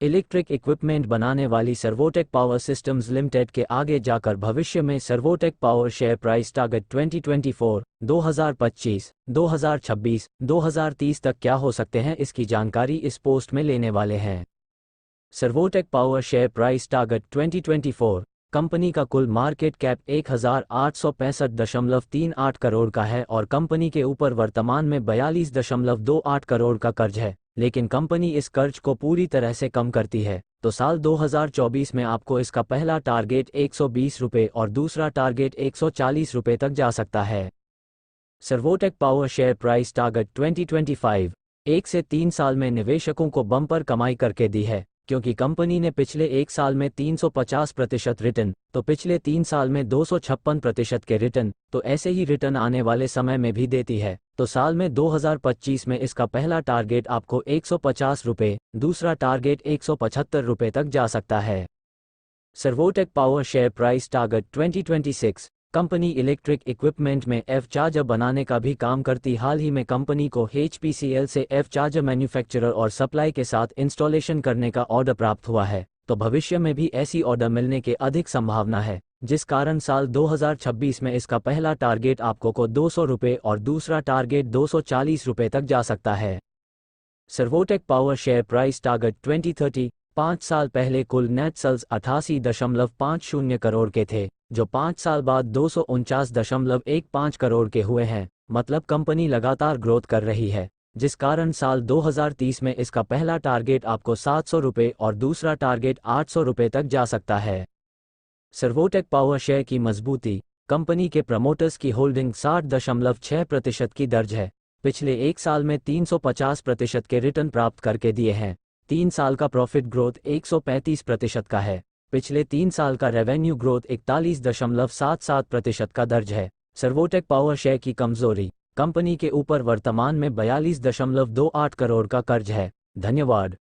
Electric equipment बनाने वाली Servotech power systems limited के आगे जाकर भविष्य में Servotech power share price target 2024, 2025, 2026, 2030 तक क्या हो सकते हैं, इसकी जानकारी इस पोस्ट में लेने वाले हैं। Servotech power share price target 2024। Company का कुल मार्केट कैप 1865.38 करोड़ का है और कंपनी के ऊपर वर्तमान में 42.28 करोड़ का कर्ज है, लेकिन कंपनी इस कर्ज को पूरी तरह से कम करती है तो साल 2024 में आपको इसका पहला टारगेट 120 रुपये और दूसरा टारगेट 140 रुपये तक जा सकता है। Servotech power share price target 2025। 1 से 3 साल में निवेशकों को बम्पर कमाई करके दी है, क्योंकि कंपनी ने पिछले 1 साल में 350% रिटर्न, तो पिछले 3 साल में 256% के रिटर्न, तो ऐसे ही रिटर्न आने वाले समय में भी देती है, तो साल में 2025 में इसका पहला टारगेट आपको 150 रुपये, दूसरा टारगेट 175 रुपये तक जा सकता है। Servotech power share price target 2026। Company electric equipment में एफ चार्जर बनाने का भी काम करती। हाल ही में कंपनी को HPCL से एफ चार्जर मैन्युफैक्चरर और सप्लाई के साथ इंस्टॉलेशन करने का ऑर्डर प्राप्त हुआ है, तो भविष्य में भी ऐसी ऑर्डर मिलने के अधिक संभावना है, जिस कारण साल 2026 में इसका पहला टारगेट आपको को 200 रुपये और दूसरा टारगेट 240 रुपये तक जा सकता है। Servotech power share price target 2030। 5 साल पहले कुल नेट सेल्स 88.50 करोड़ के थे, जो 5 साल बाद 249.15 करोड़ के हुए हैं, मतलब कंपनी लगातार ग्रोथ कर रही है, जिस कारण साल 2030 में इसका पहला टारगेट आपको 700 रुपये और दूसरा टारगेट 800 रुपये तक जा सकता है। सर्वोटेक पावर शेयर की मजबूती। कंपनी के प्रमोटर्स की होल्डिंग 60.6% की दर्ज है। पिछले 1 साल में 350% के रिटर्न प्राप्त करके दिए हैं। 3 साल का प्रॉफिट ग्रोथ 135% का है। पिछले 3 साल का रेवेन्यू ग्रोथ 41.77% का दर्ज है। सर्वोटेक पावर शेयर की कमजोरी। कंपनी के ऊपर वर्तमान में 42.28 करोड़ का कर्ज है। धन्यवाद।